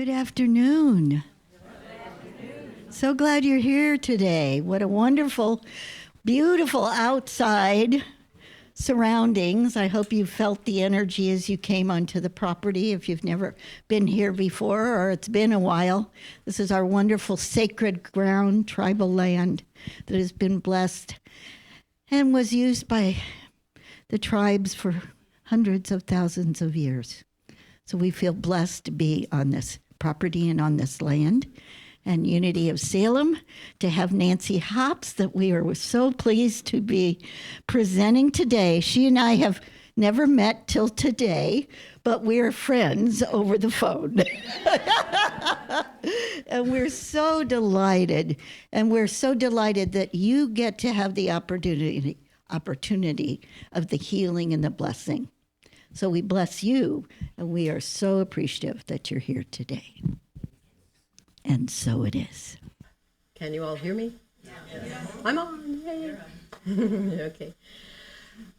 Good afternoon. So glad you're here today. What a wonderful, beautiful outside surroundings. I hope you felt the energy as you came onto the property. If you've never been here before or it's been a while, this is our wonderful sacred ground, tribal land that has been blessed and was used by the tribes for hundreds of thousands of years. So we feel blessed to be on this property and on this land. And Unity of Salem, to have Nancy Hops, that we are so pleased to be presenting today. She and I have never met till today, but we're friends over the phone. And we're so delighted. And we're so delighted that you get to have the opportunity of the healing and the blessing. So we bless you, and we are so appreciative that you're here today. And so it is. Can you all hear me? Yes. I'm on. Yay. Okay.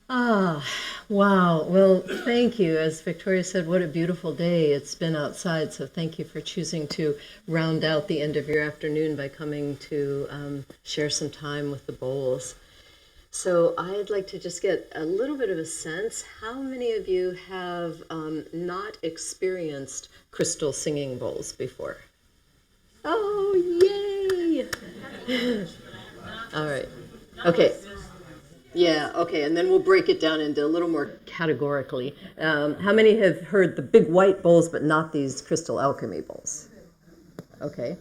Wow. Well, thank you. As Victoria said, what a beautiful day it's been outside. So thank you for choosing to round out the end of your afternoon by coming to share some time with the bowls. So I'd like to just get a little bit of a sense. How many of you have not experienced crystal singing bowls before? Oh, yay! All right. Okay. Yeah, okay, and then we'll break it down into a little more categorically. How many have heard the big white bowls, but not these crystal alchemy bowls? Okay.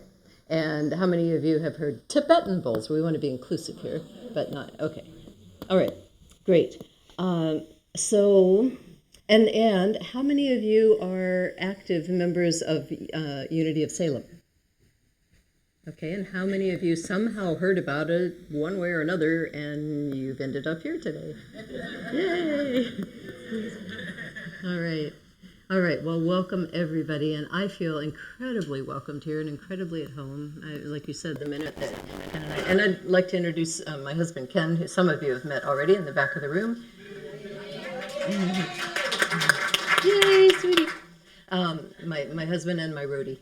And how many of you have heard Tibetan bowls? We want to be inclusive here, but not, okay. All right, great. And how many of you are active members of Unity of Salem? Okay, and how many of you somehow heard about it one way or another and you've ended up here today? Yay! All right, well, welcome everybody, and I feel incredibly welcomed here and incredibly at home. Like you said, the minute that Ken and I'd like to introduce my husband, Ken, who some of you have met already in the back of the room. Yay, sweetie! My husband and my roadie.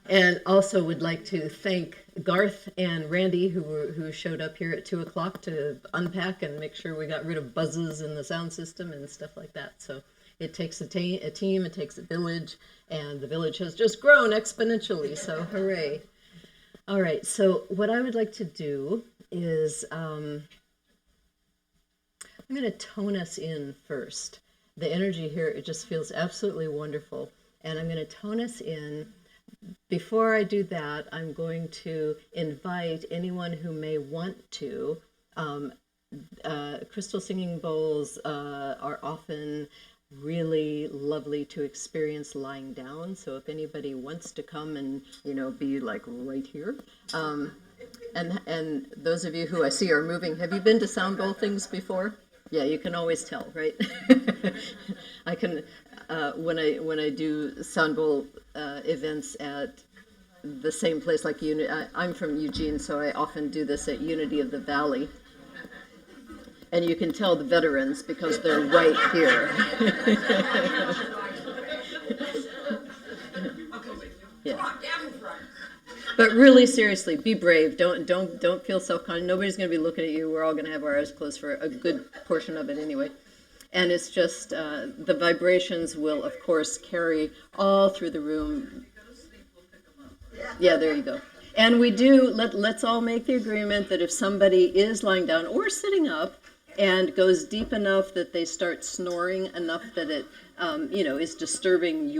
And also would like to thank Garth and Randy, who showed up here at 2 o'clock to unpack and make sure we got rid of buzzes in the sound system and stuff like that. So it takes a team, it takes a village, and the village has just grown exponentially, so hooray. All right, so what I would like to do is I'm going to tone us in first. The energy here, it just feels absolutely wonderful. And I'm going to tone us in. Before I do that, I'm going to invite anyone who may want to. Crystal singing bowls are often really lovely to experience lying down. So if anybody wants to come and, be like right here. And those of you who I see are moving, have you been to sound bowl things before? Yeah, you can always tell, right? I can, when I do sound bowl events at the same place, like I'm from Eugene, so I often do this at Unity of the Valley. And you can tell the veterans because they're right here. Yeah. But really, seriously, be brave. Don't feel self-conscious. Nobody's going to be looking at you. We're all going to have our eyes closed for a good portion of it anyway. And it's just the vibrations will, of course, carry all through the room. Yeah, there you go. And we do. Let's all make the agreement that if somebody is lying down or sitting up and goes deep enough that they start snoring enough that it is disturbing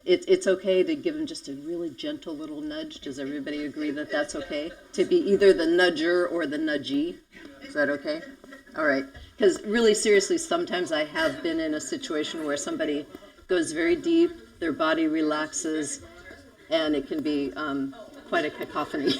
it's okay to give them just a really gentle little nudge. Does everybody agree that that's okay? To be either the nudger or the nudgee? Is that okay? All right. Because really seriously, sometimes I have been in a situation where somebody goes very deep, their body relaxes, and it can be quite a cacophony.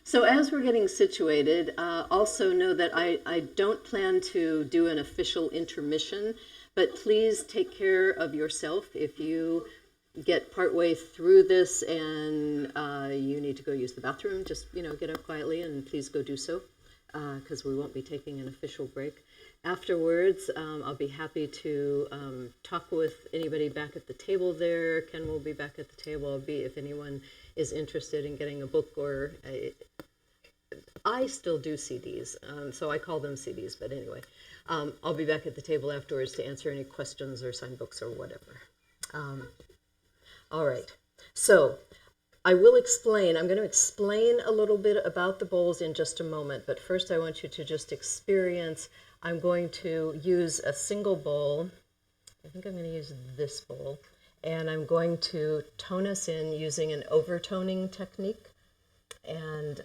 So as we're getting situated, also know that I don't plan to do an official intermission, but please take care of yourself. If you get partway through this and you need to go use the bathroom, just, get up quietly and please go do so. because we won't be taking an official break. Afterwards, I'll be happy to talk with anybody back at the table there. Ken will be back at the table. If anyone is interested in getting a book, or I still do CDs, so I call them CDs, but anyway. I'll be back at the table afterwards to answer any questions or sign books or whatever. All right, so I will explain. I'm going to explain a little bit about the bowls in just a moment, but first I want you to just experience. I'm going to use a single bowl. I think I'm going to use this bowl, and I'm going to tone us in using an overtoning technique. And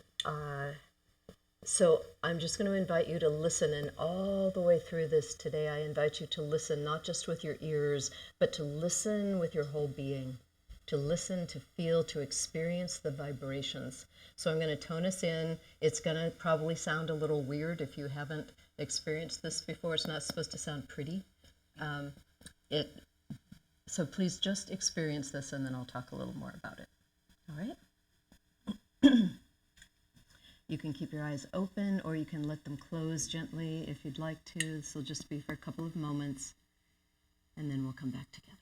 so I'm just going to invite you to listen, and all the way through this today, I invite you to listen not just with your ears, but to listen with your whole being, to listen, to feel, to experience the vibrations. So I'm going to tone us in. It's going to probably sound a little weird if you haven't experienced this before. It's not supposed to sound pretty. So please just experience this, and then I'll talk a little more about it. All right? You can keep your eyes open, or you can let them close gently if you'd like to. This will just be for a couple of moments, and then we'll come back together.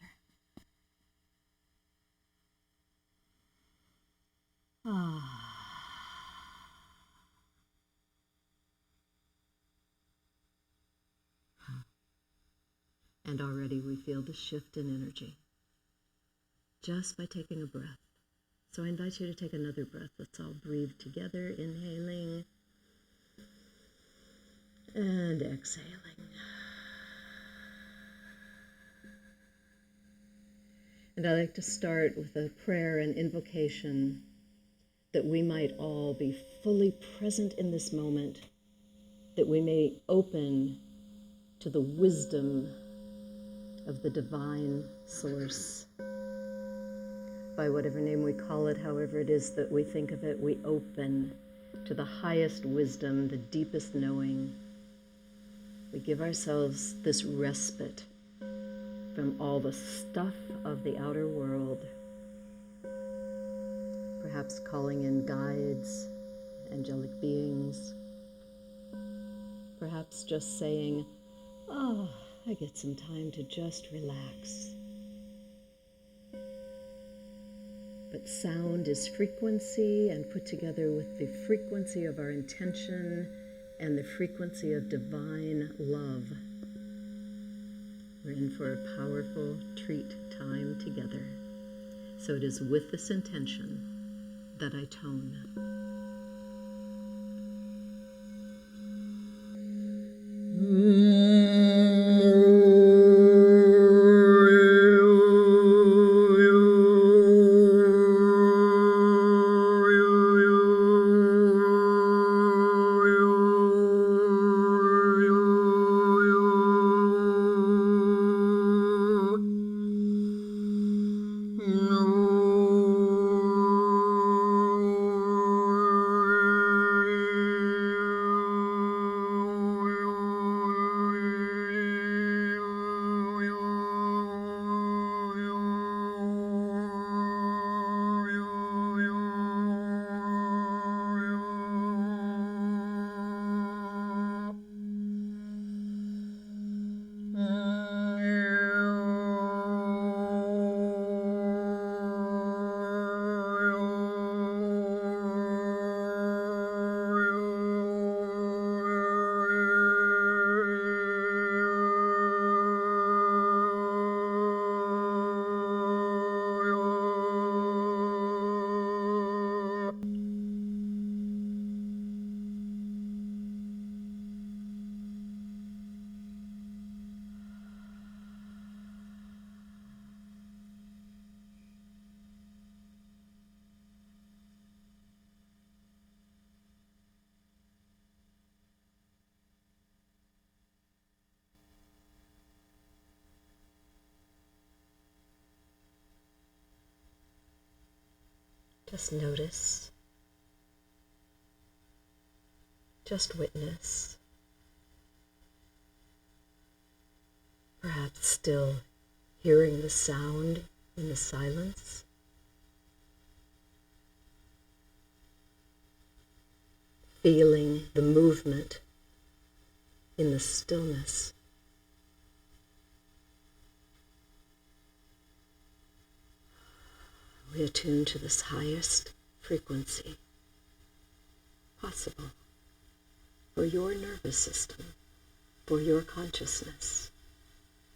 And already we feel the shift in energy just by taking a breath. So I invite you to take another breath. Let's all breathe together, inhaling and exhaling. And I like to start with a prayer and invocation that we might all be fully present in this moment, that we may open to the wisdom of the divine source. By whatever name we call it, however it is that we think of it, we open to the highest wisdom, the deepest knowing. We give ourselves this respite from all the stuff of the outer world, perhaps calling in guides, angelic beings, perhaps just saying, "Oh, I get some time to just relax." But sound is frequency, and put together with the frequency of our intention and the frequency of divine love, we're in for a powerful treat time together. So it is with this intention that I tone. Just notice, just witness, perhaps still hearing the sound in the silence. feeling the movement in the stillness. We attune to this highest frequency possible for your nervous system, for your consciousness,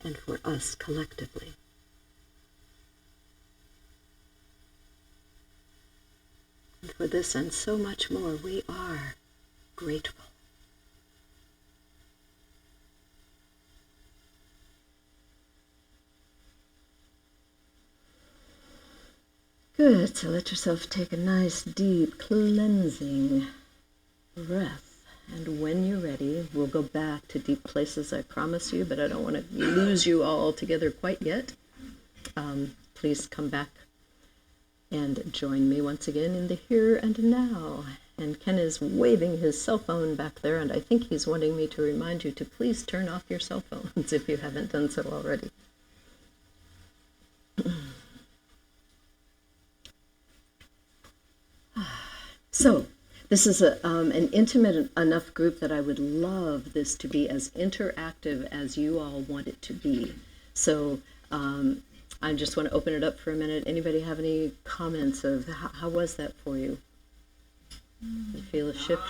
and for us collectively. And for this and so much more, we are grateful. Good, so let yourself take a nice, deep, cleansing breath. And when you're ready, we'll go back to deep places, I promise you, but I don't want to lose you all together quite yet. Please come back and join me once again in the here and now. And Ken is waving his cell phone back there, and I think he's wanting me to remind you to please turn off your cell phones if you haven't done so already. So, this is an intimate enough group that I would love this to be as interactive as you all want it to be. So, I just want to open it up for a minute. Anybody have any comments of how was that for you? You feel a shift?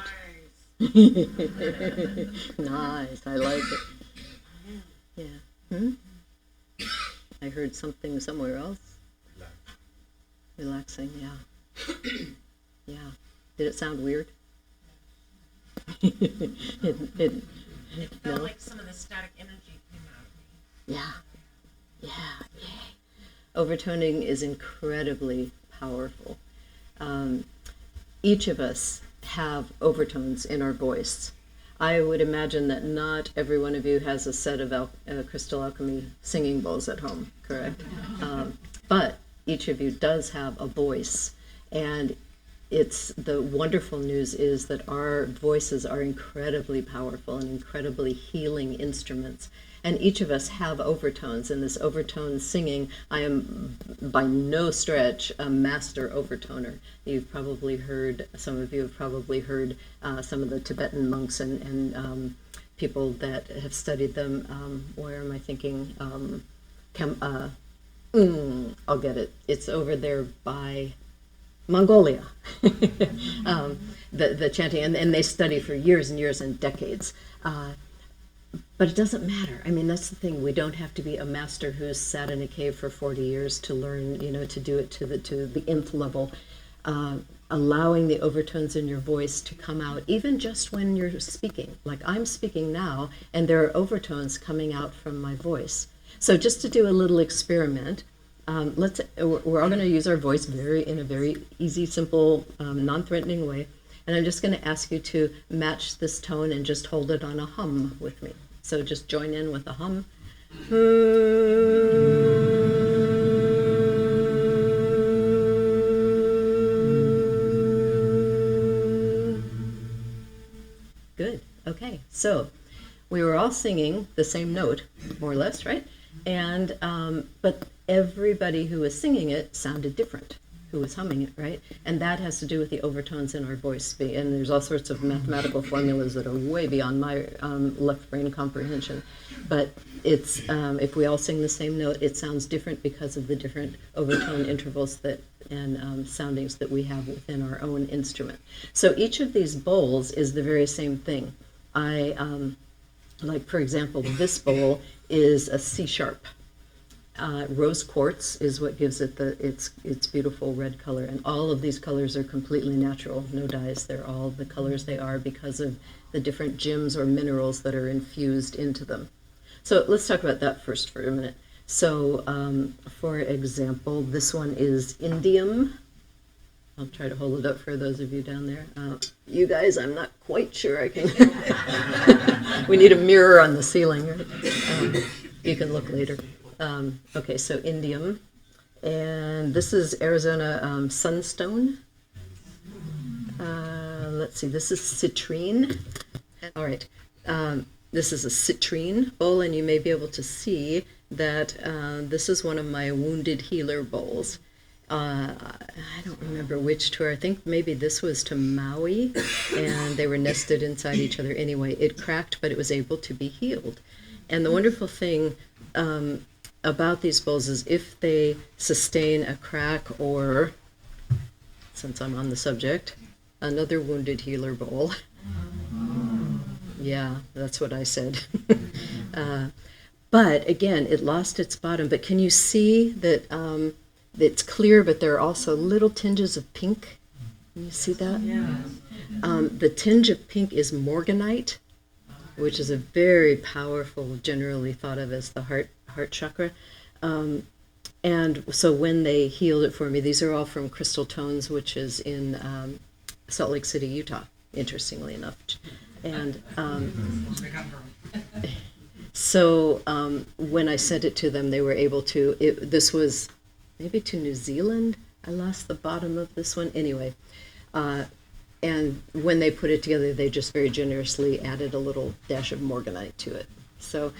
Nice, I like it. Yeah. I heard something somewhere else. Relaxing, yeah. Yeah. Did it sound weird? it felt like some of the static energy came out of me. Yeah. Yeah. Overtoning is incredibly powerful. Each of us have overtones in our voice. I would imagine that not every one of you has a set of Crystal Alchemy singing bowls at home, correct? But each of you does have a voice, and the wonderful news is that our voices are incredibly powerful and incredibly healing instruments. And each of us have overtones. In this overtone singing, I am by no stretch a master overtoner. Some of you have probably heard some of the Tibetan monks and people that have studied them. Where am I thinking? I'll get it. It's over there by Mongolia, the chanting, and they study for years and years and decades. But it doesn't matter. I mean, that's the thing. We don't have to be a master who's sat in a cave for 40 years to learn, to do it to the nth level. Allowing the overtones in your voice to come out, even just when you're speaking. Like I'm speaking now, and there are overtones coming out from my voice. So just to do a little experiment, we're all going to use our voice in a very easy, simple, non-threatening way. And I'm just going to ask you to match this tone and just hold it on a hum with me. So just join in with a hum. Good. Okay. So we were all singing the same note, more or less, right? And but everybody who was singing it sounded different. Who was humming it, right? And that has to do with the overtones in our voice. And there's all sorts of mathematical formulas that are way beyond my left brain comprehension. But it's if we all sing the same note, it sounds different because of the different overtone intervals and soundings that we have within our own instrument. So each of these bowls is the very same thing. Like for example, this bowl is a C sharp. Rose quartz is what gives it its beautiful red color, and all of these colors are completely natural, no dyes. They're all the colors they are because of the different gems or minerals that are infused into them. So let's talk about that first for a minute. So for example, this one is indium. I'll try to hold it up for those of you down there. You guys, I'm not quite sure I can. We need a mirror on the ceiling, right? You can look later. Okay, so indium, and this is Arizona sunstone. Let's see, this is citrine. All right, this is a citrine bowl, and you may be able to see that this is one of my wounded healer bowls. I don't remember which tour. I think maybe this was to Maui, and they were nested inside each other. Anyway, it cracked, but it was able to be healed. And the wonderful thing about these bowls is if they sustain a crack or, since I'm on the subject, another wounded healer bowl. Yeah, that's what I said. But again, it lost its bottom. But can you see that it's clear, but there are also little tinges of pink? Can you see that? Yeah. The tinge of pink is morganite, which is a very powerful, generally thought of as the heart chakra. And so when they healed it for me, these are all from Crystal Tones, which is in Salt Lake City, Utah, interestingly enough. And so when I sent it to them, they were able to, this was maybe to New Zealand. I lost the bottom of this one. Anyway, and when they put it together, they just very generously added a little dash of morganite to it. So,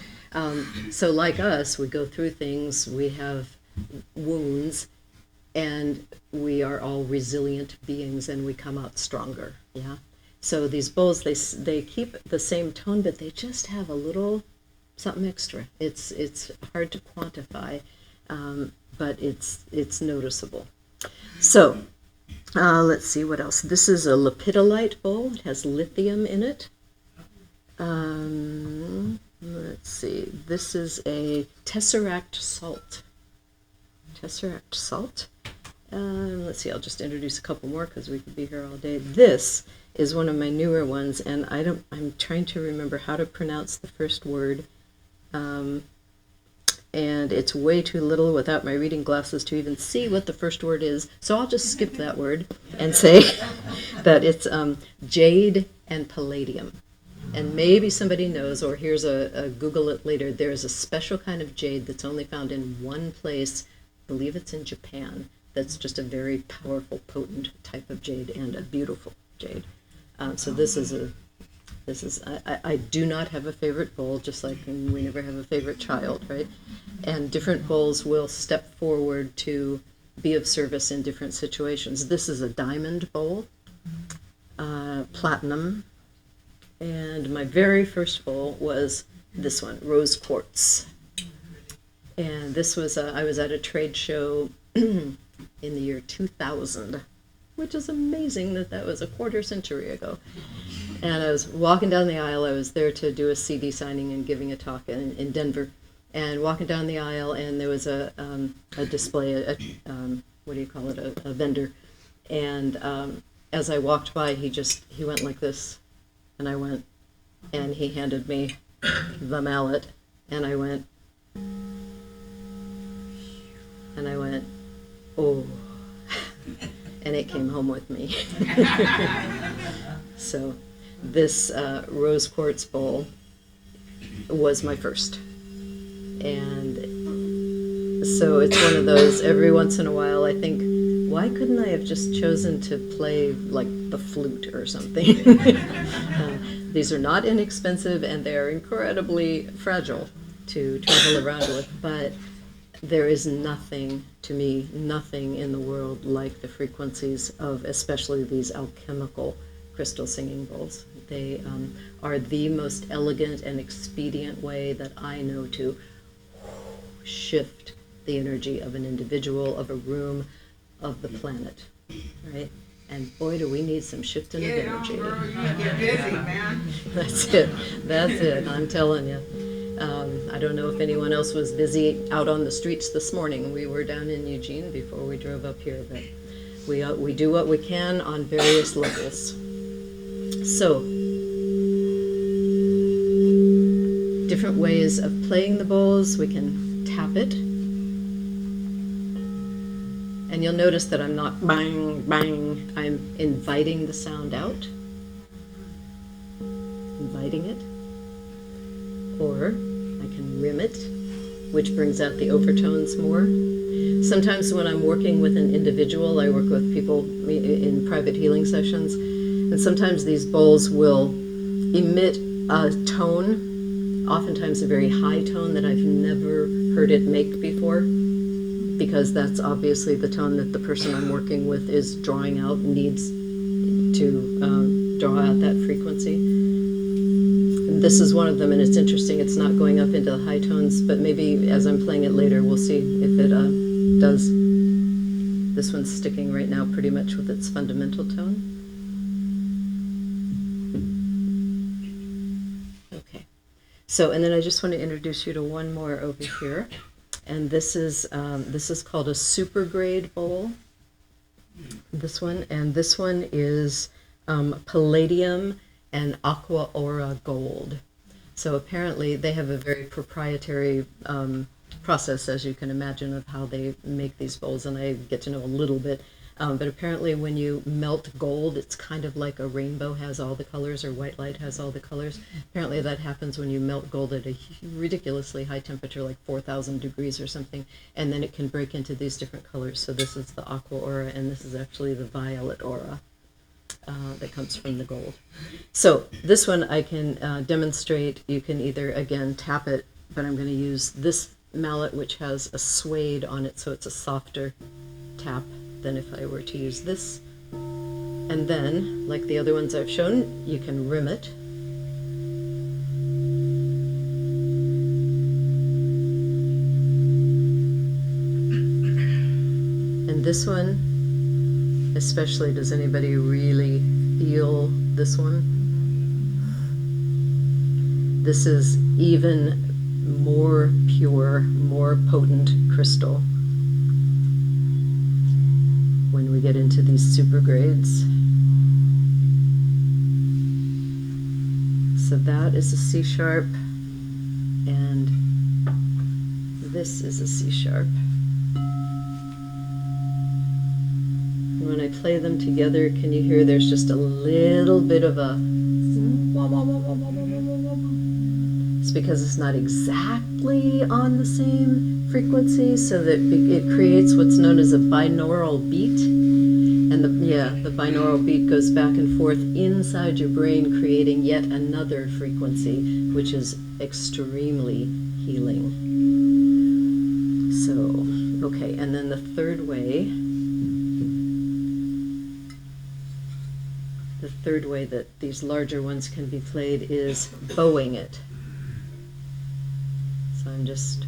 so like us, we go through things, we have wounds, and we are all resilient beings, and we come out stronger, yeah? So these bowls, they keep the same tone, but they just have a little something extra. It's hard to quantify, but it's noticeable. So let's see what else. This is a lepidolite bowl. It has lithium in it. Let's see. This is a tesseract salt. Tesseract salt. Let's see. I'll just introduce a couple more because we could be here all day. This is one of my newer ones, and I'm trying to remember how to pronounce the first word. And it's way too little without my reading glasses to even see what the first word is. So I'll just skip that word and say that it's jade and palladium. And maybe somebody knows, or here's a Google it later, there's a special kind of jade that's only found in one place, I believe it's in Japan, that's just a very powerful, potent type of jade and a beautiful jade. So this is I do not have a favorite bowl, just like we never have a favorite child, right? And different bowls will step forward to be of service in different situations. This is a diamond bowl, platinum, and my very first bowl was this one, rose quartz. And this was, I was at a trade show in the year 2000, which is amazing that was a quarter century ago. And I was walking down the aisle. I was there to do a CD signing and giving a talk in Denver. And walking down the aisle, and there was a display, what do you call it, a vendor. And as I walked by, he went like this. And I went, and he handed me the mallet. And I went, oh. And it came home with me. So this rose quartz bowl was my first. And so it's one of those, every once in a while I think, why couldn't I have just chosen to play like the flute or something? These are not inexpensive, and they're incredibly fragile to travel around with, but there is nothing, to me, nothing in the world like the frequencies of especially these alchemical crystal singing bowls. They are the most elegant and expedient way that I know to shift the energy of an individual, of a room, of the planet, right? And boy, do we need some shifting of energy. Get busy, man. That's it, I'm telling you. I don't know if anyone else was busy out on the streets this morning. We were down in Eugene before we drove up here, but we do what we can on various levels. So, different ways of playing the bowls. We can tap it. And you'll notice that I'm not bang, bang. I'm inviting the sound out. Inviting it. Or I can rim it, which brings out the overtones more. Sometimes when I'm working with an individual, I work with people in private healing sessions, and sometimes these bowls will emit a tone, oftentimes a very high tone that I've never heard it make before. because that's obviously the tone that the person I'm working with is drawing out, needs to draw out that frequency. And this is one of them, and it's interesting, it's not going up into the high tones, but maybe as I'm playing it later, we'll see if it does. This one's sticking right now pretty much with its fundamental tone. Okay. So, and then I just want to introduce you to one more over here. And this is called a super grade bowl. This one is palladium and aqua aura gold. So apparently they have a very proprietary process, as you can imagine, of how they make these bowls, and I get to know a little bit. But apparently when you melt gold, it's kind of like a rainbow has all the colors, or white light has all the colors. Apparently that happens when you melt gold at a ridiculously high temperature, like 4,000 degrees or something, and then it can break into these different colors. So this is the aqua aura, and this is actually the violet aura that comes from the gold. So this one I can demonstrate. You can either, again, tap it, but I'm going to use this mallet, which has a suede on it, so it's a softer tap than if I were to use this. And then, like the other ones I've shown, you can rim it. And this one, especially, does anybody really feel this one? This is even more pure, more potent crystal when we get into these super grades. So that is a C sharp, and this is a C sharp. And when I play them together, can you hear there's just a little bit of a wah, wah, wah, wah, wah, wah, wah, wah, wah. It's because it's not exactly on the same frequency, so that it creates what's known as a binaural beat. And the binaural beat goes back and forth inside your brain, creating yet another frequency, which is extremely healing. So, okay, and then the third way that these larger ones can be played is bowing it. So I'm just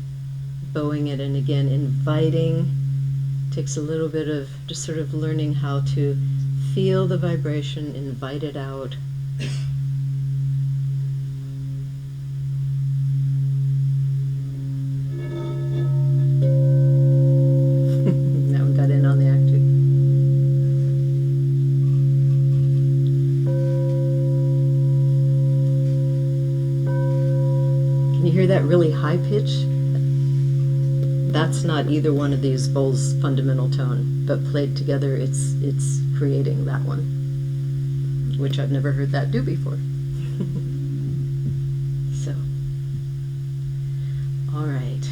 bowing it, and again, inviting. Takes a little bit of just sort of learning how to feel the vibration, invite it out. That one got in on the act too. Can you hear that really high pitch? That's not either one of these bowls' fundamental tone, but played together, it's creating that one, which I've never heard that do before. So, all right.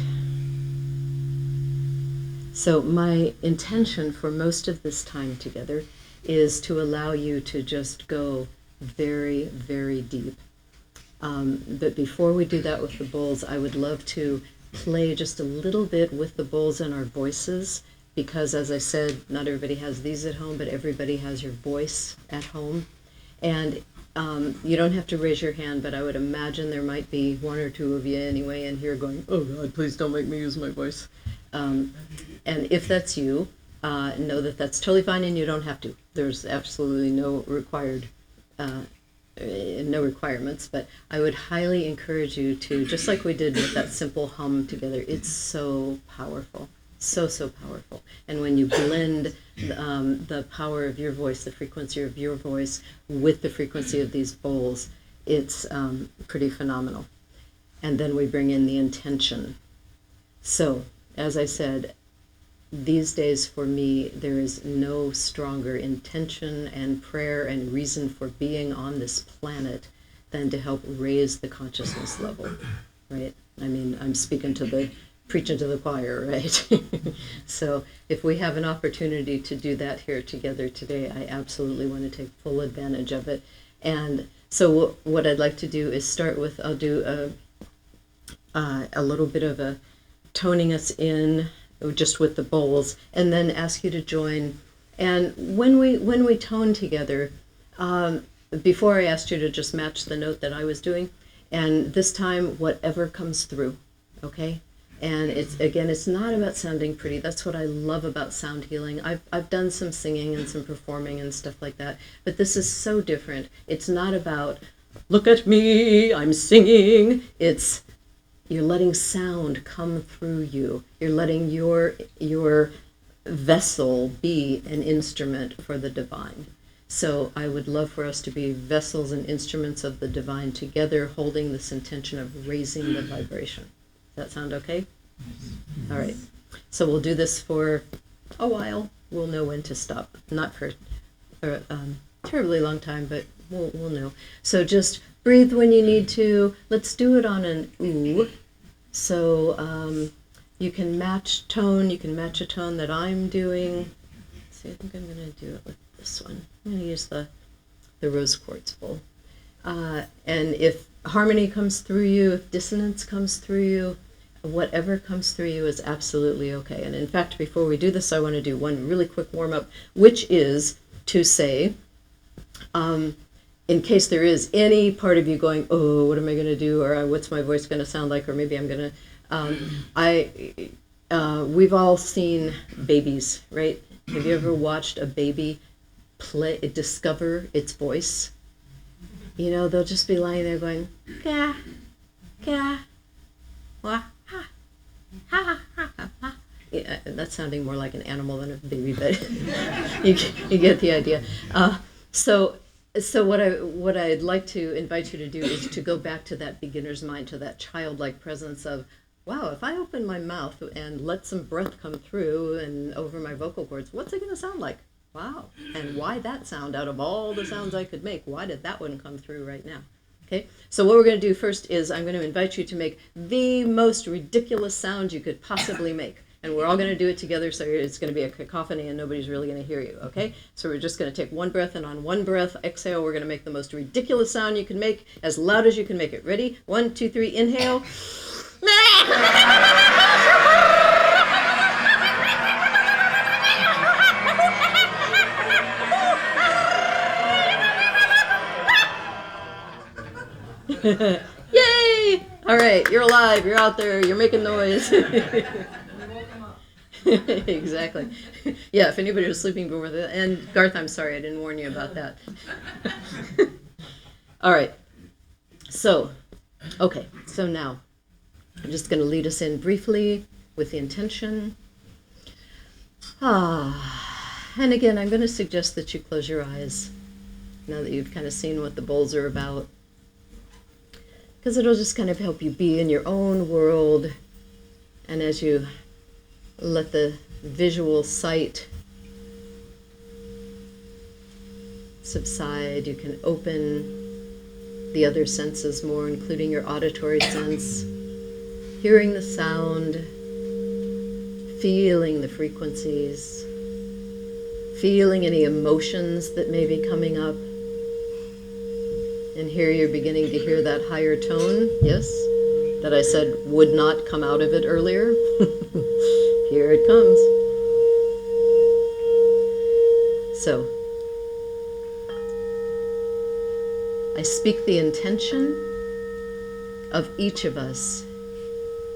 So my intention for most of this time together is to allow you to just go very, very deep. But before we do that with the bowls, I would love to play just a little bit with the bowls and our voices, because as I said, not everybody has these at home, but everybody has your voice at home. And you don't have to raise your hand, but I would imagine there might be one or two of you anyway in here going, oh God, please don't make me use my voice. And if that's you, know that that's totally fine, and you don't have to. There's absolutely no requirements, but I would highly encourage you to, just like we did with that simple hum together, it's so powerful, so powerful. And when you blend the power of your voice, the frequency of your voice with the frequency of these bowls, it's pretty phenomenal. And then we bring in the intention. So, as I said, these days for me, there is no stronger intention and prayer and reason for being on this planet than to help raise the consciousness level, right? I mean, I'm preaching to the choir, right? So if we have an opportunity to do that here together today, I absolutely want to take full advantage of it. And so what I'd like to do is start with, I'll do a little bit of a toning us in just with the bowls, and then ask you to join. And when we tone together, before I asked you to just match the note that I was doing, and this time whatever comes through, okay? And it's not about sounding pretty. That's what I love about sound healing. I've done some singing and some performing and stuff like that, but this is so different. It's not about, look at me, I'm singing. It's, you're letting sound come through you. You're letting your vessel be an instrument for the divine. So I would love for us to be vessels and instruments of the divine together, holding this intention of raising the vibration. Does that sound okay? All right. So we'll do this for a while. We'll know when to stop. Not for a terribly long time, but we'll know. So just breathe when you need to. Let's do it on an ooh. So you can match tone. You can match a tone that I'm doing. Let's see, I think I'm going to do it with this one. I'm going to use the rose quartz bowl. And if harmony comes through you, if dissonance comes through you, whatever comes through you is absolutely okay. And in fact, before we do this, I want to do one really quick warm-up, which is to say, in case there is any part of you going, oh, what am I going to do? Or what's my voice going to sound like? Or maybe I'm going to, we've all seen babies, right? Have you ever watched a baby discover its voice? You know, they'll just be lying there going, ka, ka, wah, ha, ha, ha, ha, ha. Yeah, that's sounding more like an animal than a baby, but you get the idea. So what I'd like to invite you to do is to go back to that beginner's mind, to that childlike presence of, wow, if I open my mouth and let some breath come through and over my vocal cords, what's it going to sound like? Wow. And why that sound out of all the sounds I could make? Why did that one come through right now? Okay, so what we're going to do first is I'm going to invite you to make the most ridiculous sound you could possibly make. And we're all going to do it together, so it's going to be a cacophony and nobody's really going to hear you, okay? So we're just going to take one breath, and on one breath, exhale, we're going to make the most ridiculous sound you can make, as loud as you can make it. Ready? 1, 2, 3, inhale. Yay! All right, you're alive, you're out there, you're making noise. Exactly. Yeah, if anybody was sleeping before that. And Garth, I'm sorry, I didn't warn you about that. All right. So, okay, so now I'm just going to lead us in briefly with the intention. And again, I'm going to suggest that you close your eyes now that you've kind of seen what the bowls are about, because it'll just kind of help you be in your own world. And as you let the visual sight subside, you can open the other senses more, including your auditory sense, hearing the sound, feeling the frequencies, feeling any emotions that may be coming up. And here you're beginning to hear that higher tone, yes, that I said would not come out of it earlier. Here it comes. So, I speak the intention of each of us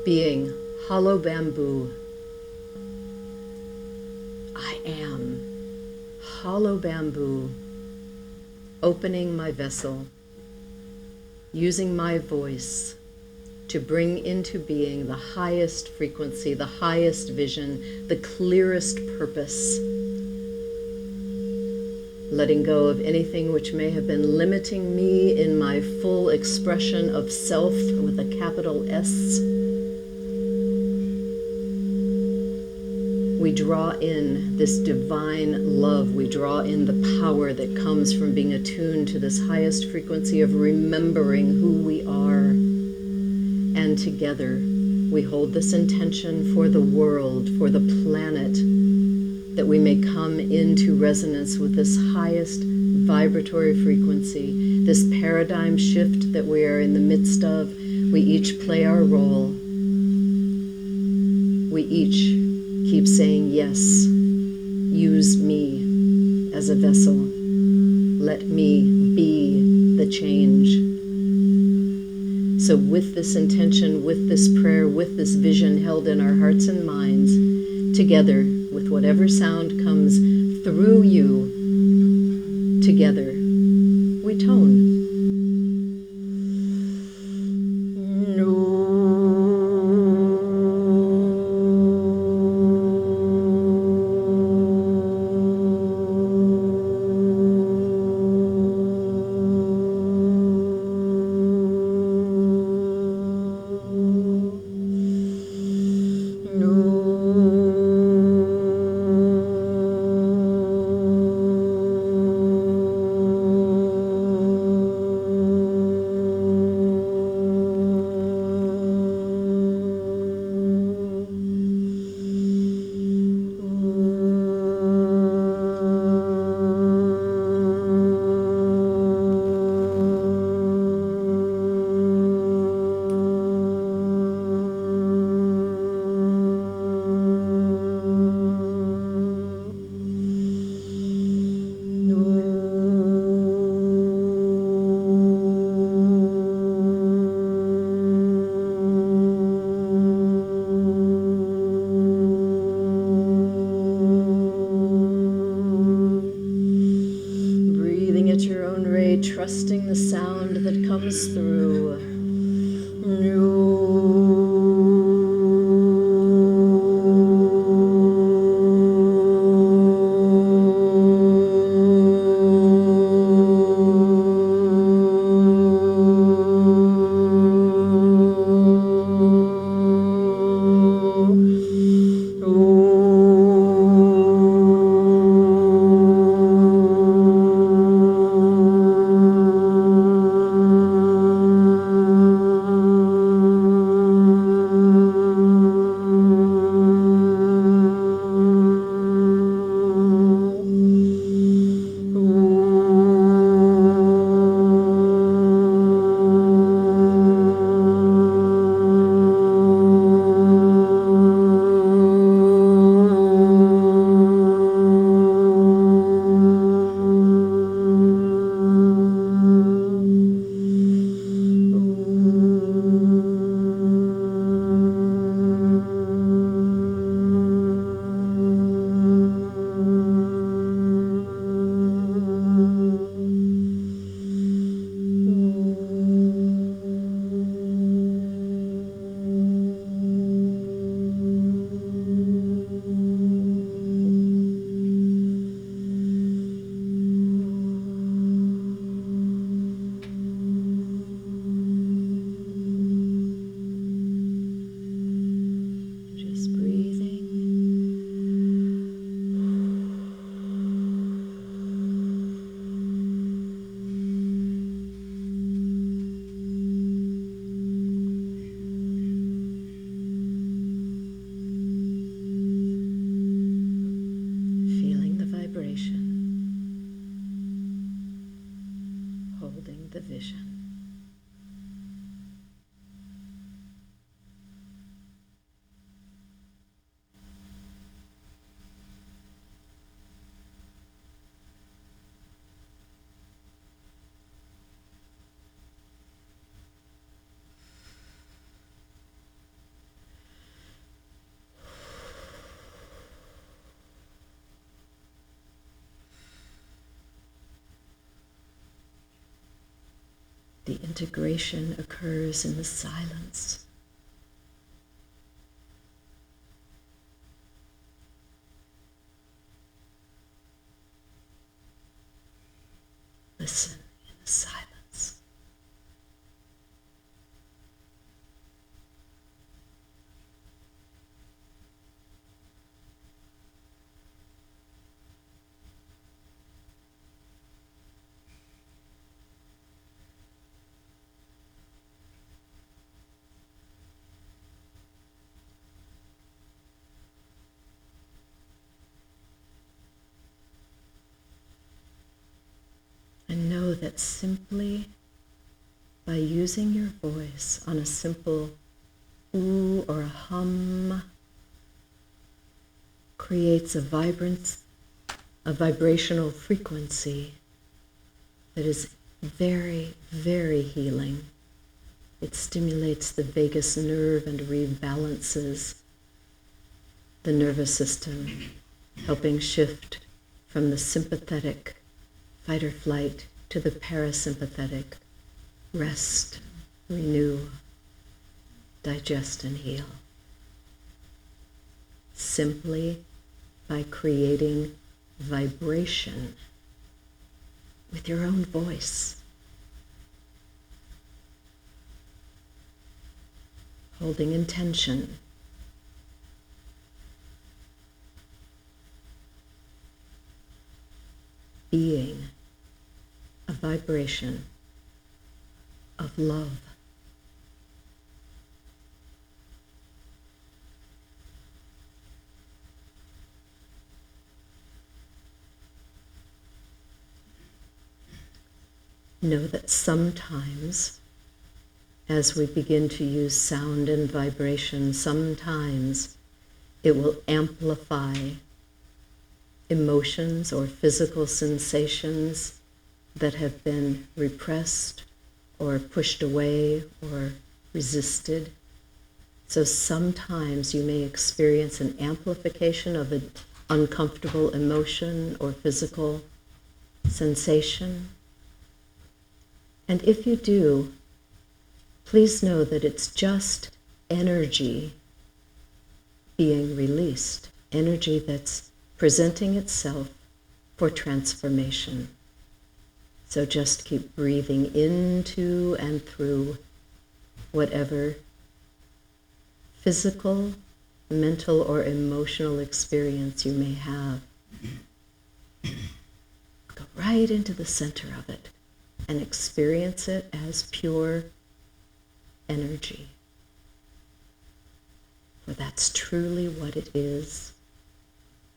being hollow bamboo. I am hollow bamboo, opening my vessel, using my voice to bring into being the highest frequency, the highest vision, the clearest purpose. Letting go of anything which may have been limiting me in my full expression of self with a capital S. We draw in this divine love. We draw in the power that comes from being attuned to this highest frequency of remembering who we are. And together, we hold this intention for the world, for the planet, that we may come into resonance with this highest vibratory frequency, this paradigm shift that we are in the midst of. We each play our role. We each Keep saying, yes, use me as a vessel. Let me be the change. So with this intention, with this prayer, with this vision held in our hearts and minds, together with whatever sound comes through you, together we tone. Trusting the sound that comes through. Holding the vision. The integration occurs in the silence. Listen in the silence. And know that simply by using your voice on a simple ooh or a hum, creates a vibrational frequency that is very, very healing. It stimulates the vagus nerve and rebalances the nervous system, helping shift from the sympathetic fight or flight to the parasympathetic rest, renew, digest, and heal. Simply by creating vibration with your own voice. Holding intention. Being a vibration of love. Know that sometimes, as we begin to use sound and vibration, sometimes it will amplify emotions or physical sensations that have been repressed or pushed away or resisted. So sometimes you may experience an amplification of an uncomfortable emotion or physical sensation. And if you do, please know that it's just energy being released, energy that's presenting itself for transformation. So just keep breathing into and through whatever physical, mental, or emotional experience you may have. Go right into the center of it and experience it as pure energy. For that's truly what it is.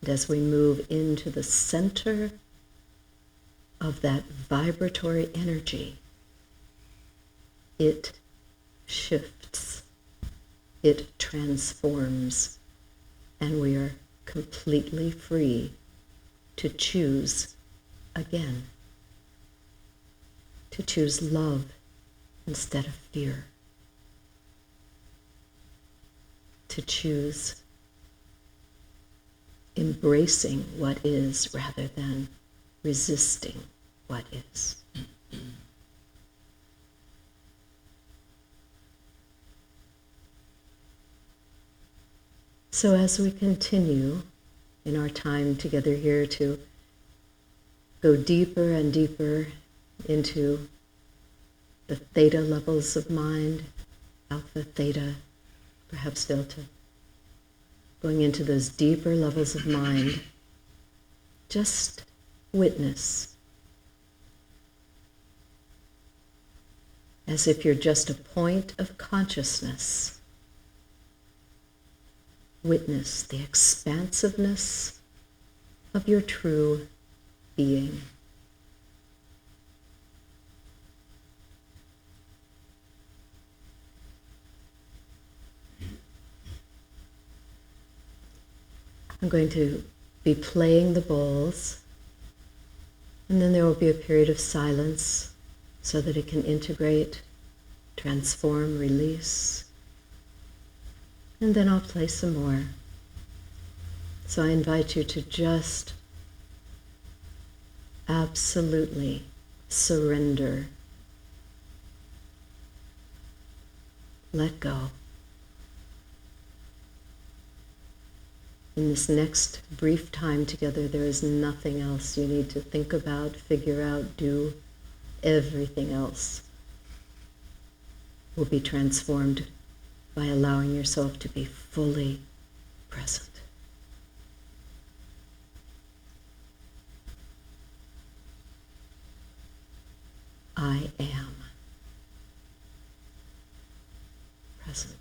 And as we move into the center of that vibratory energy, it shifts, it transforms, and we are completely free to choose again, to choose love instead of fear, to choose embracing what is rather than resisting what is. So as we continue in our time together here to go deeper and deeper into the theta levels of mind, alpha, theta, perhaps delta, going into those deeper levels of mind, just witness. As if you're just a point of consciousness. Witness the expansiveness of your true being. I'm going to be playing the bowls, and then there will be a period of silence so that it can integrate, transform, release. And then I'll play some more. So I invite you to just absolutely surrender. Let go. In this next brief time together, there is nothing else you need to think about, figure out, do. Everything else will be transformed by allowing yourself to be fully present. I am present.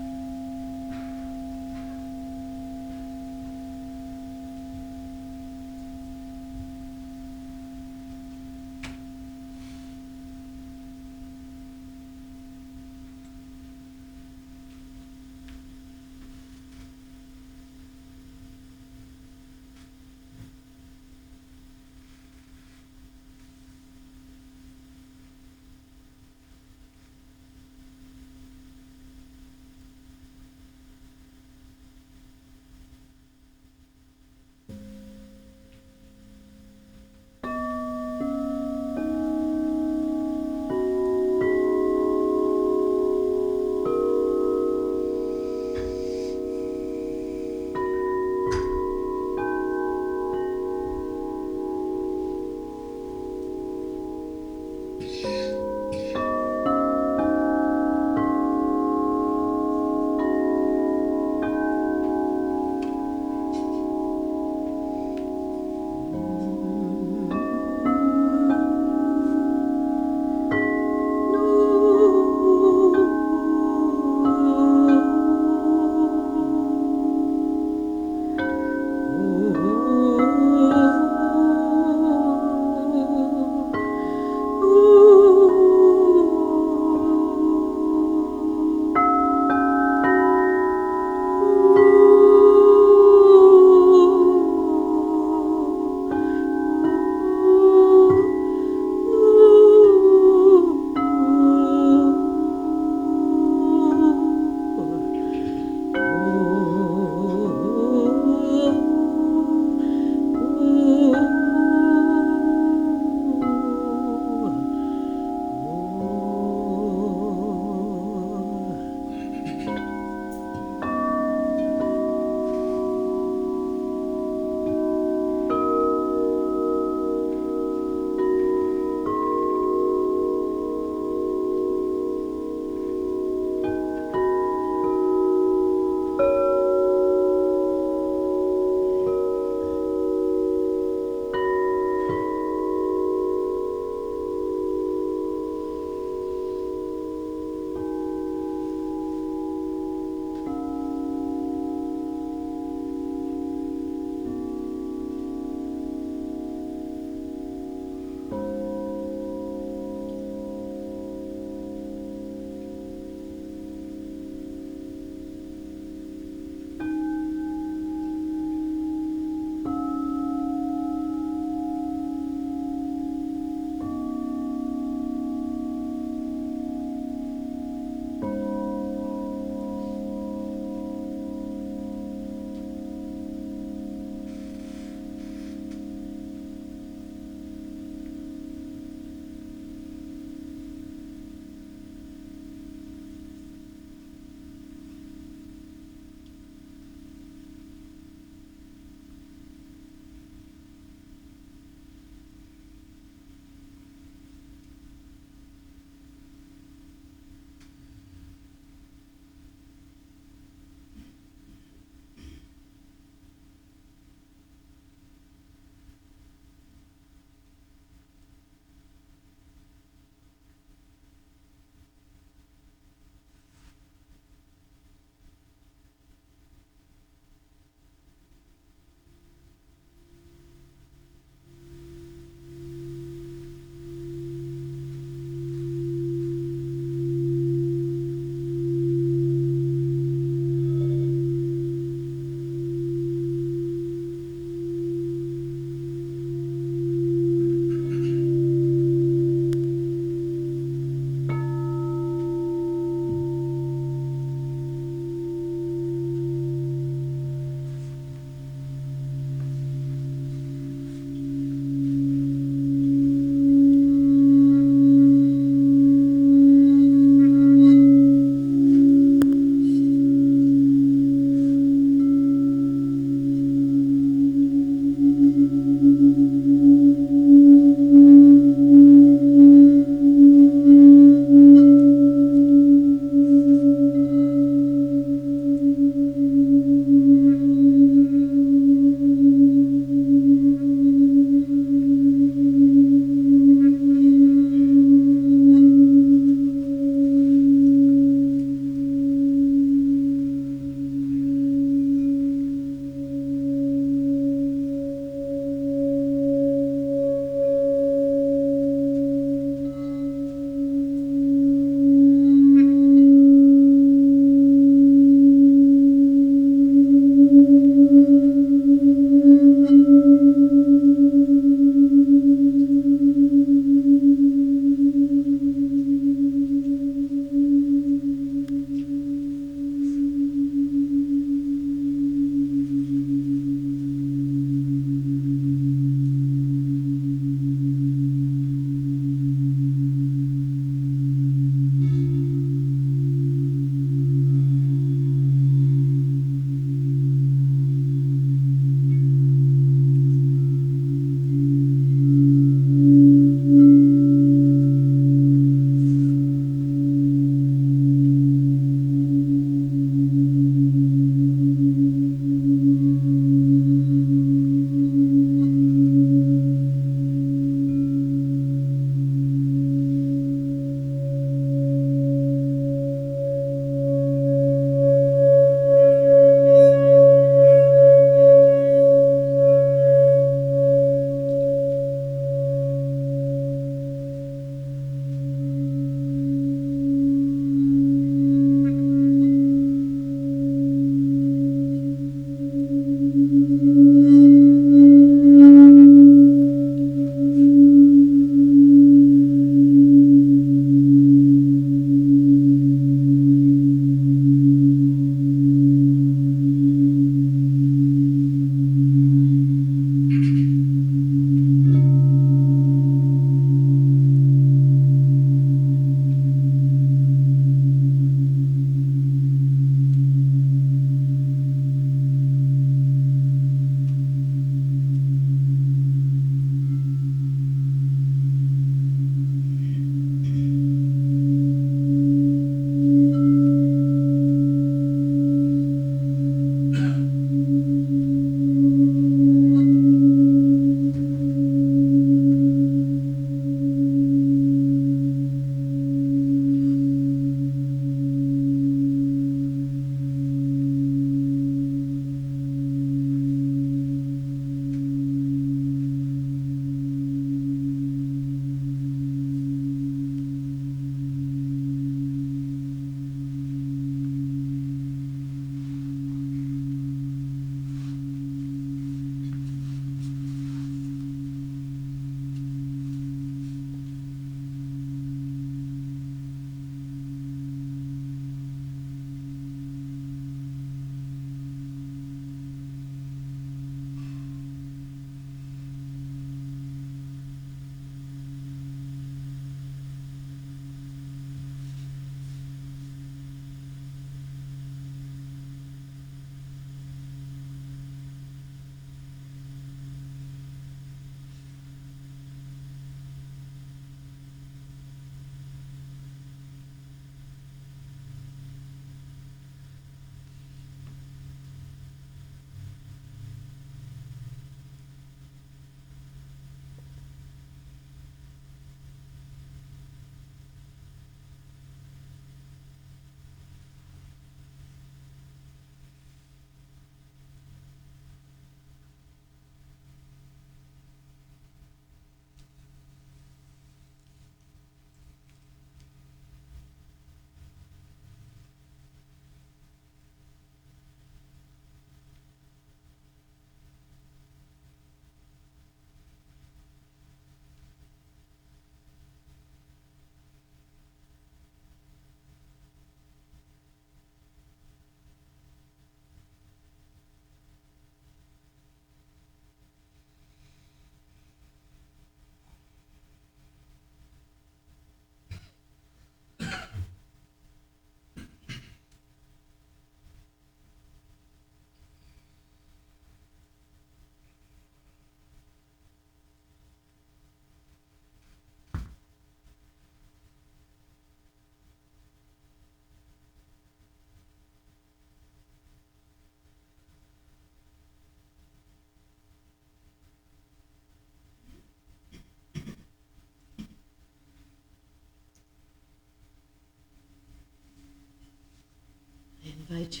I invite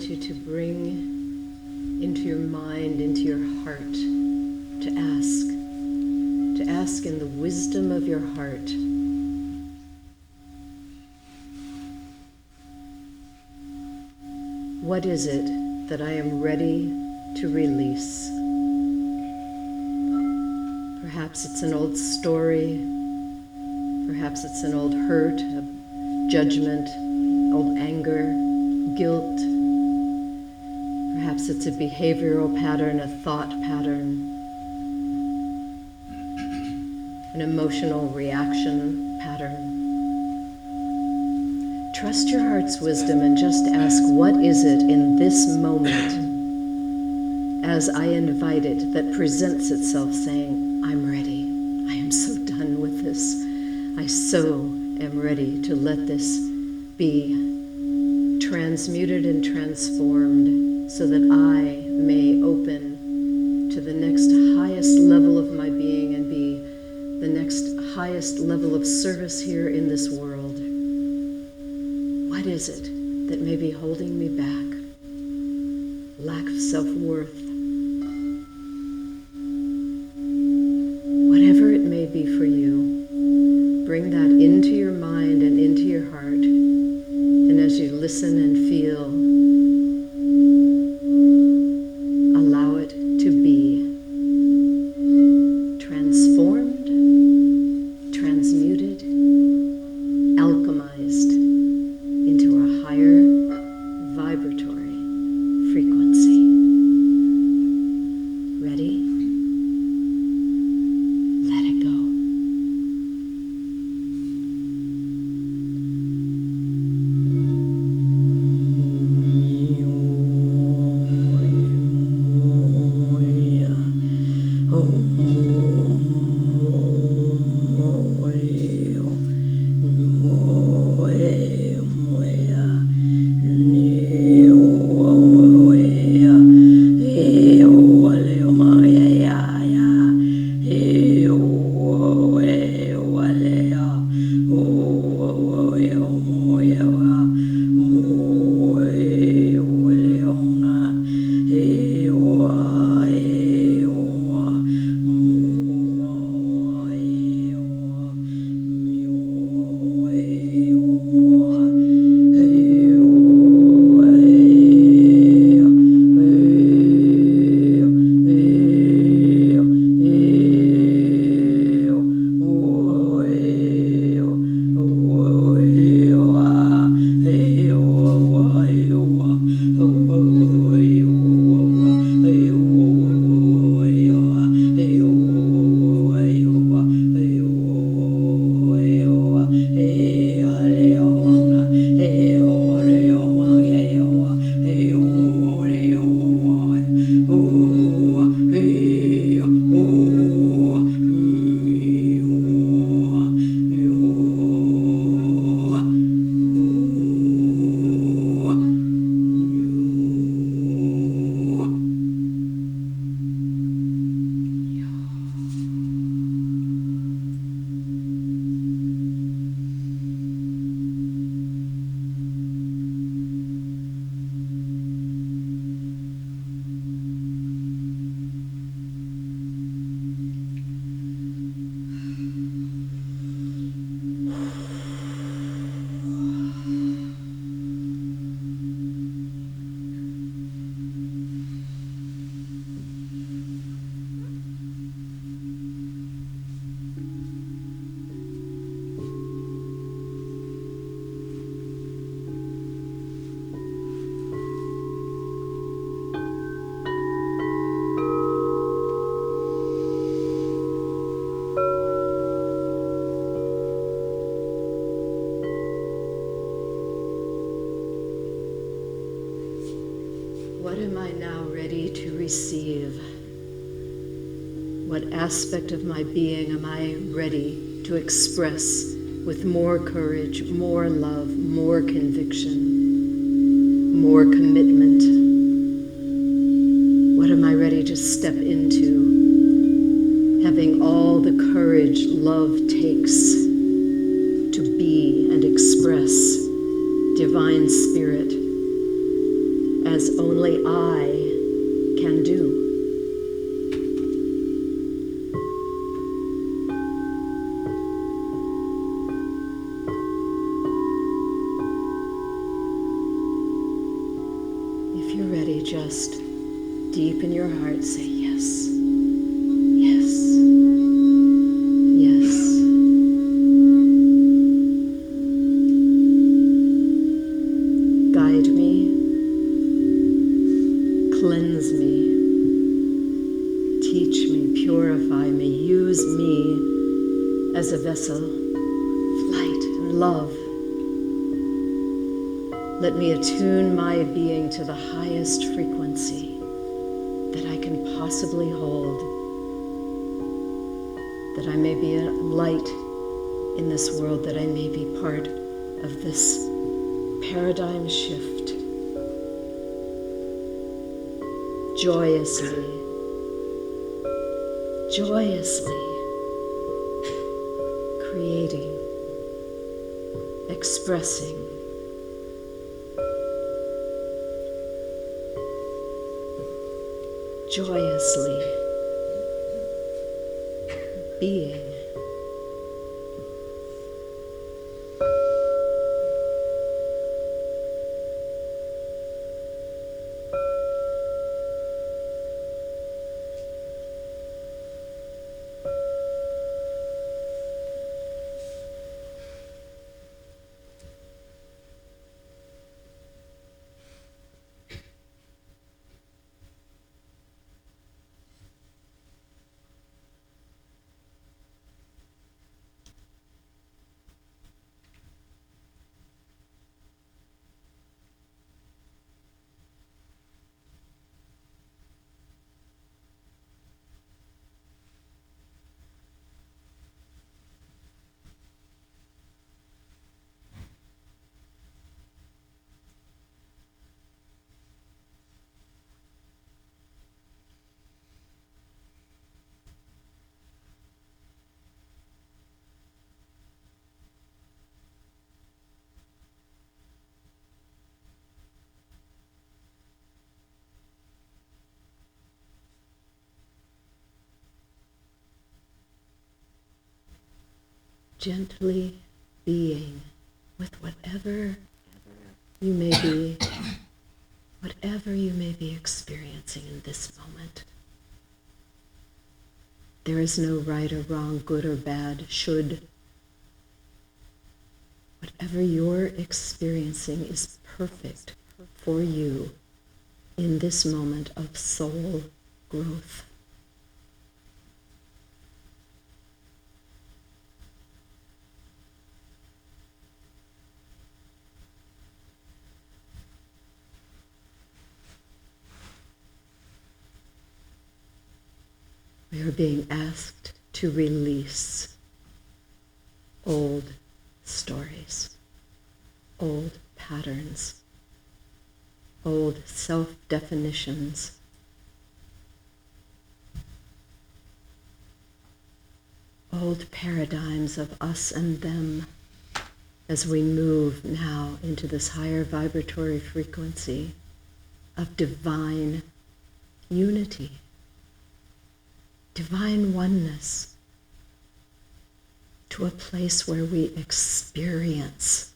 you to bring into your mind, into your heart, to ask in the wisdom of your heart, what is it that I am ready to release? Perhaps it's an old story, perhaps it's an old hurt, a judgment, old anger, guilt. Perhaps it's a behavioral pattern, a thought pattern, an emotional reaction pattern. Trust your heart's wisdom and just ask, what is it in this moment, as I invite it, that presents itself saying, I'm ready. I am so done with this. I so am ready to let this be transmuted and transformed so that I may open to the next highest level of my being and be the next highest level of service here in this world. What is it that may be holding me back? Lack of self-worth. Whatever it may be for you, bring that into your mind and into your heart. And as you listen and feel, allow it to be transformed, transmuted, alchemized into a higher vibratory frequency. Ready? Let it go. What am I now ready to receive? What aspect of my being am I ready to express with more courage, more love, more conviction, more commitment? What am I ready to step into, having all the courage love takes to be and express divine spirit, as only I can do. If you're ready, just deep in your heart say yes, yes, yes. Guide me, cleanse me, teach me, purify me, use me as a vessel of light and love. Let me attune my being to the highest frequency that I can possibly hold, that I may be a light in this world, that I may be part of this paradigm shift. Joyously, joyously creating, expressing, joyously being. Gently being with whatever you may be, whatever you may be experiencing in this moment. There is no right or wrong, good or bad, should. Whatever you're experiencing is perfect for you in this moment of soul growth. We are being asked to release old stories, old patterns, old self-definitions, old paradigms of us and them as we move now into this higher vibratory frequency of divine unity, divine oneness, to a place where we experience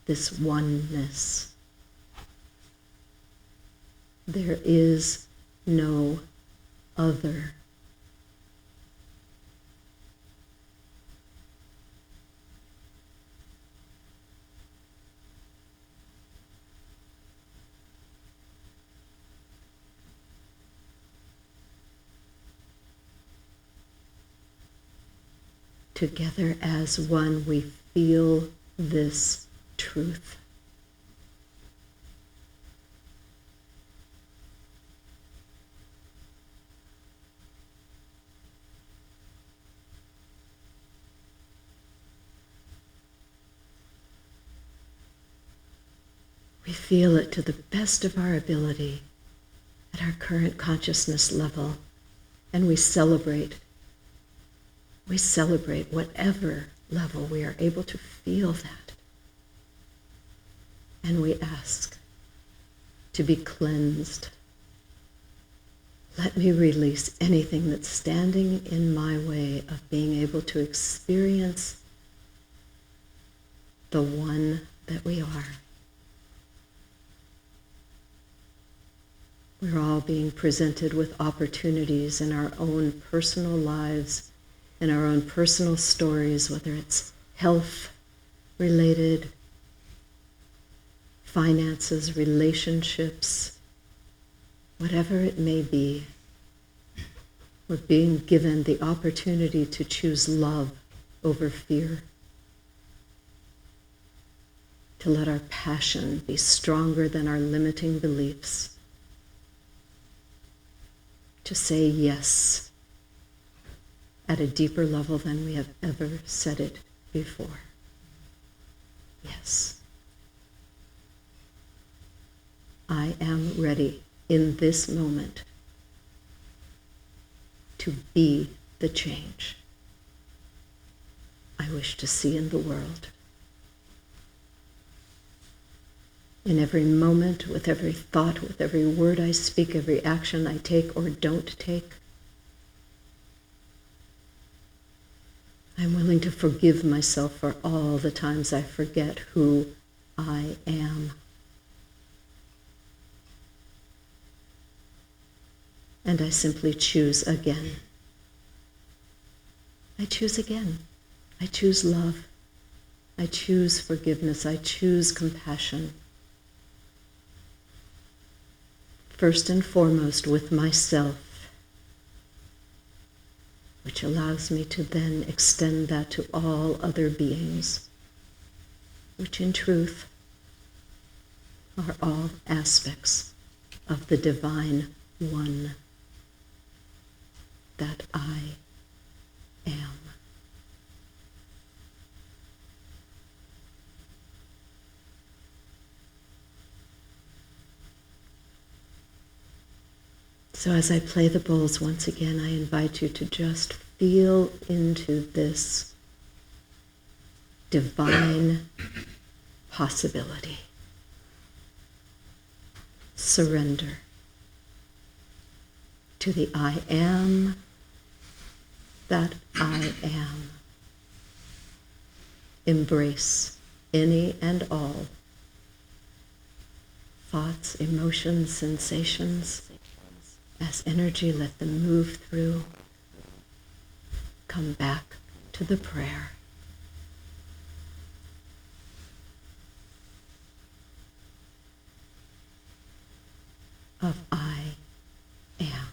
this oneness. There is no other. Together as one, we feel this truth. We feel it to the best of our ability at our current consciousness level, and we celebrate. We celebrate whatever level we are able to feel that. And we ask to be cleansed. Let me release anything that's standing in my way of being able to experience the one that we are. We're all being presented with opportunities in our own personal lives, in our own personal stories, whether it's health related, finances, relationships, whatever it may be. We're being given the opportunity to choose love over fear, to let our passion be stronger than our limiting beliefs, to say yes at a deeper level than we have ever said it before. Yes. I am ready in this moment to be the change I wish to see in the world. In every moment, with every thought, with every word I speak, every action I take or don't take, I'm willing to forgive myself for all the times I forget who I am. And I simply choose again. I choose again. I choose love. I choose forgiveness. I choose compassion. First and foremost with myself, which allows me to then extend that to all other beings, which in truth are all aspects of the divine one that I am. So as I play the bowls once again, I invite you to just feel into this divine possibility. Surrender to the I am that I am. Embrace any and all thoughts, emotions, sensations. As energy, let them move through. Come back to the prayer. Of I am.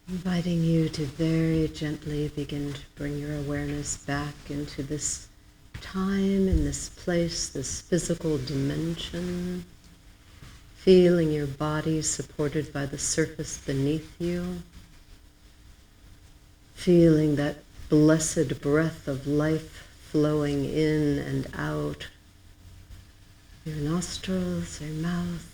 Inviting you to very gently begin to bring your awareness back into this time, in this place, this physical dimension. Feeling your body supported by the surface beneath you. Feeling that blessed breath of life flowing in and out. Your nostrils, your mouth.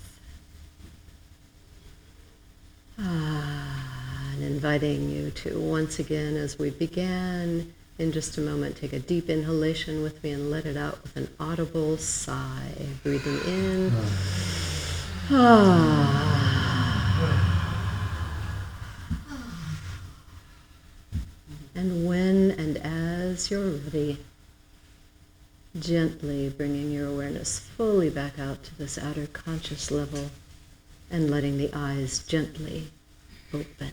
And inviting you to once again, as we began, in just a moment, take a deep inhalation with me and let it out with an audible sigh. Breathing in. And when and as you're ready, gently bringing your awareness fully back out to this outer conscious level and letting the eyes gently open.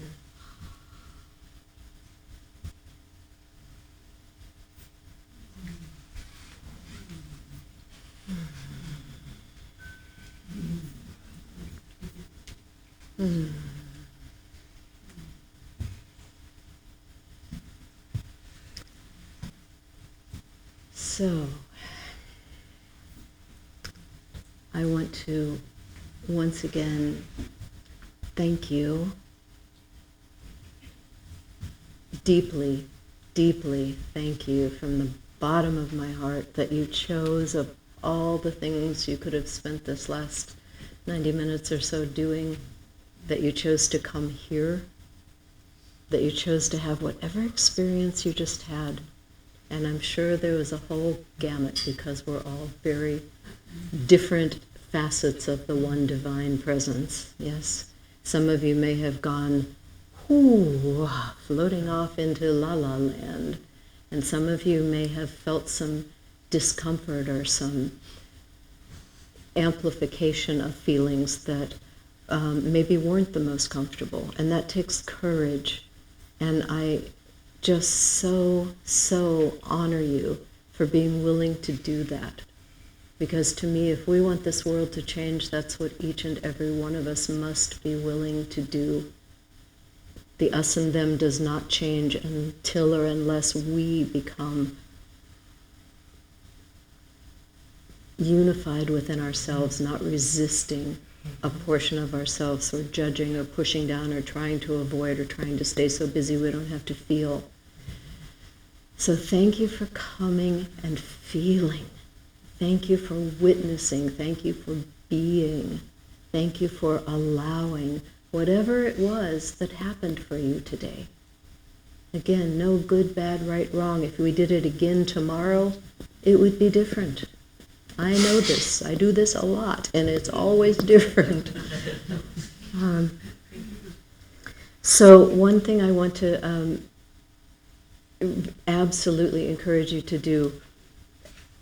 So, I want to once again thank you deeply, deeply thank you from the bottom of my heart that you chose, of all the things you could have spent this last 90 minutes or so doing, that you chose to come here, that you chose to have whatever experience you just had. And I'm sure there was a whole gamut, because we're all very different facets of the one divine presence. Yes, some of you may have gone, floating off into la la land. And some of you may have felt some discomfort or some amplification of feelings that maybe weren't the most comfortable. And that takes courage. And I just so honor you for being willing to do that. Because to me, if we want this world to change, that's what each and every one of us must be willing to do. The us and them does not change until or unless we become unified within ourselves, not resisting a portion of ourselves, or judging or pushing down or trying to avoid or trying to stay so busy we don't have to feel. So thank you for coming and feeling. Thank you for witnessing. Thank you for being. Thank you for allowing whatever it was that happened for you today. Again, no good, bad, right, wrong. If we did it again tomorrow, it would be different. I know this. I do this a lot, and it's always different. So one thing I want to absolutely encourage you to do,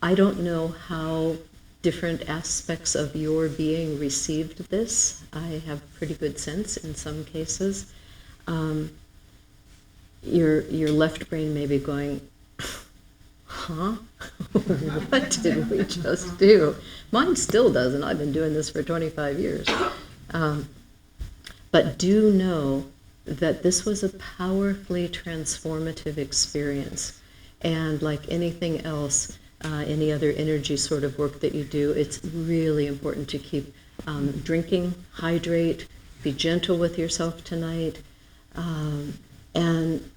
I don't know how different aspects of your being received this. I have pretty good sense in some cases. Your left brain may be going, huh? What did we just do? Mine still doesn't. I've been doing this for 25 years. But do know that this was a powerfully transformative experience. And like anything else, any other energy sort of work that you do, it's really important to keep drinking, hydrate, be gentle with yourself tonight, and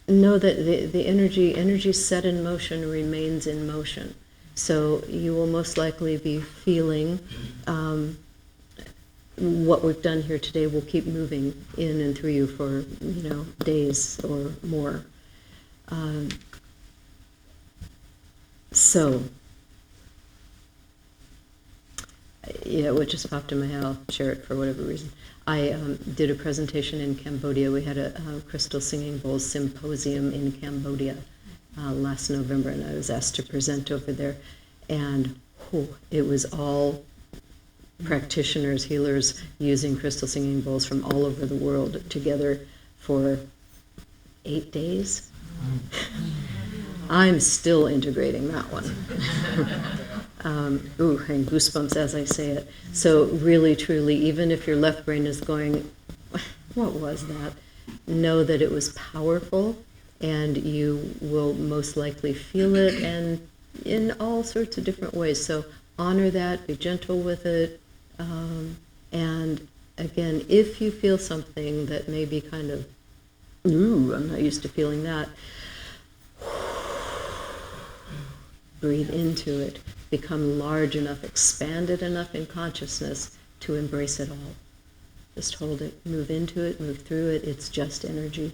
know that the energy set in motion remains in motion. So you will most likely be feeling what we've done here today will keep moving in and through you for days or more. So, what just popped in my head, I'll share it for whatever reason. I did a presentation in Cambodia. We had a Crystal Singing Bowls symposium in Cambodia last November, and I was asked to present over there. And it was all practitioners, healers, using crystal singing bowls from all over the world together for 8 days. I'm still integrating that one. And goosebumps as I say it. So really, truly, even if your left brain is going, what was that? know that it was powerful, and you will most likely feel it, and in all sorts of different ways. So honor that, be gentle with it, and again, if you feel something that may be kind of, ooh, I'm not used to feeling that, breathe into it, become large enough, expanded enough in consciousness to embrace it all. Just hold it, move into it, move through it. It's just energy,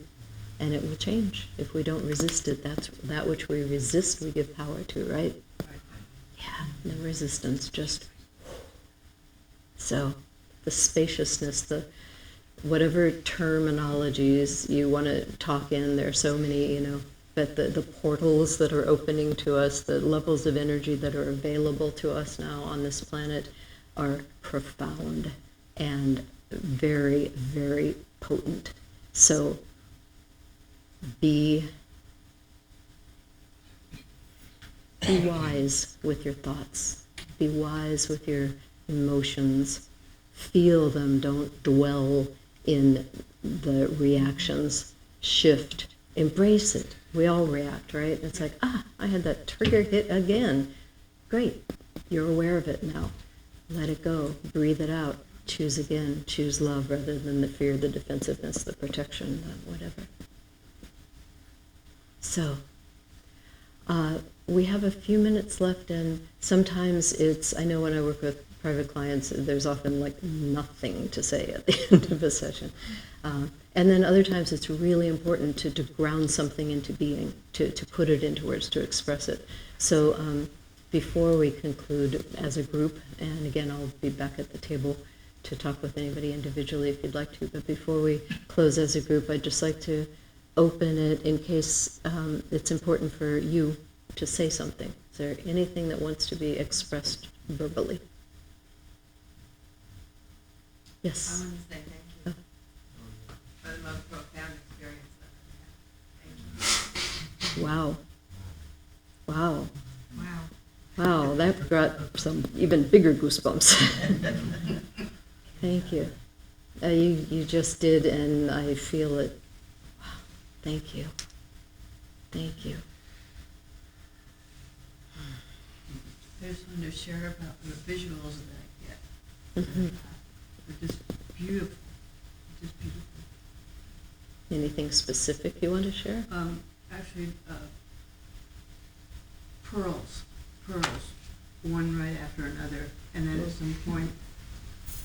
and it will change. If we don't resist it, that's that which we resist, we give power to, right? Yeah, no resistance, just. So the spaciousness, the whatever terminologies you want to talk in, there are so many, but the portals that are opening to us, the levels of energy that are available to us now on this planet are profound and very, very potent. So be wise with your thoughts. Be wise with your emotions. Feel them. Don't dwell in the reactions. Shift. Embrace it. We all react, right? It's like, I had that trigger hit again. Great. You're aware of it now. Let it go. Breathe it out. Choose again. Choose love rather than the fear, the defensiveness, the protection, the whatever. So, we have a few minutes left, and sometimes I know when I work with private clients, there's often like nothing to say at the end of a session. And then other times it's really important to ground something into being, to put it into words, to express it. So before we conclude as a group, and again, I'll be back at the table to talk with anybody individually if you'd like to, but before we close as a group, I'd just like to open it in case it's important for you to say something. Is there anything that wants to be expressed verbally? Yes. I want to say thank you for the most profound experience that I've had. Thank you. Wow. Wow. Wow. Wow, that brought some even bigger goosebumps. Thank you. You just did, and I feel it. Wow. Thank you. Thank you. There's one to share about the visuals that I get. Mm-hmm. They're just beautiful. Just beautiful. Anything specific you want to share? Actually, pearls, one right after another, and then at some point,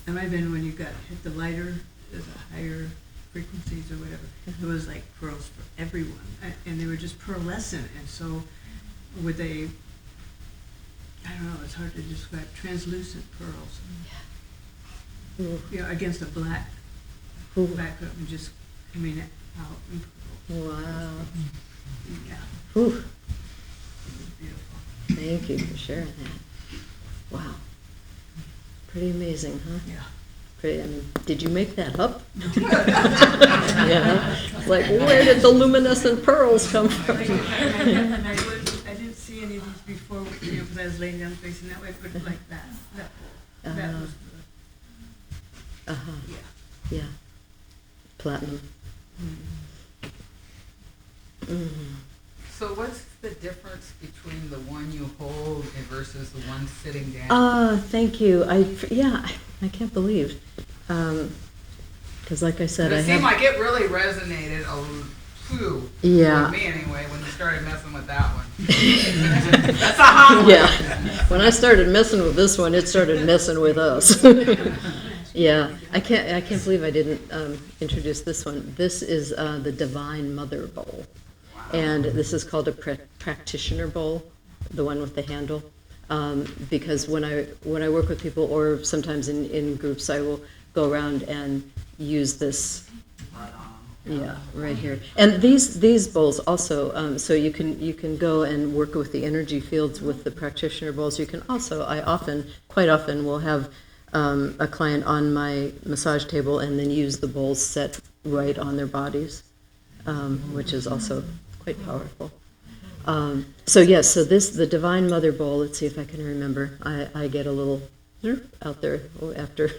it might have been when you got hit the lighter, the higher frequencies or whatever, it was like pearls for everyone, and they were just pearlescent, and so with I don't know, it's hard to describe, translucent pearls. Yeah. Against a black background, and just coming out in pearls. Wow. Yeah. Whew. It was beautiful. Thank you for sharing that. Wow. Pretty amazing, huh? Yeah. Pretty, did you make that up? Yeah. It's like, where did the luminescent pearls come from? I didn't see any of these before, because I was laying down facing that way, but like that was the, yeah. Yeah. Platinum. Mm. So what's the difference between the one you hold versus the one sitting down? Thank you. I can't believe. Because like I said, It seemed like it really resonated with me anyway, when you started messing with that one. That's a hot one. Yeah. When I started messing with this one, it started messing with us. Yeah. I can't believe I didn't introduce this one. This is the Divine Mother Bowl. And this is called a practitioner bowl, the one with the handle, because when I work with people, or sometimes in groups, I will go around and use this. Yeah, right here. And these bowls also, so you can go and work with the energy fields with the practitioner bowls. You can also, quite often, will have a client on my massage table and then use the bowls set right on their bodies, which is also quite powerful. So the Divine Mother Bowl, let's see if I can remember. I get a little out there after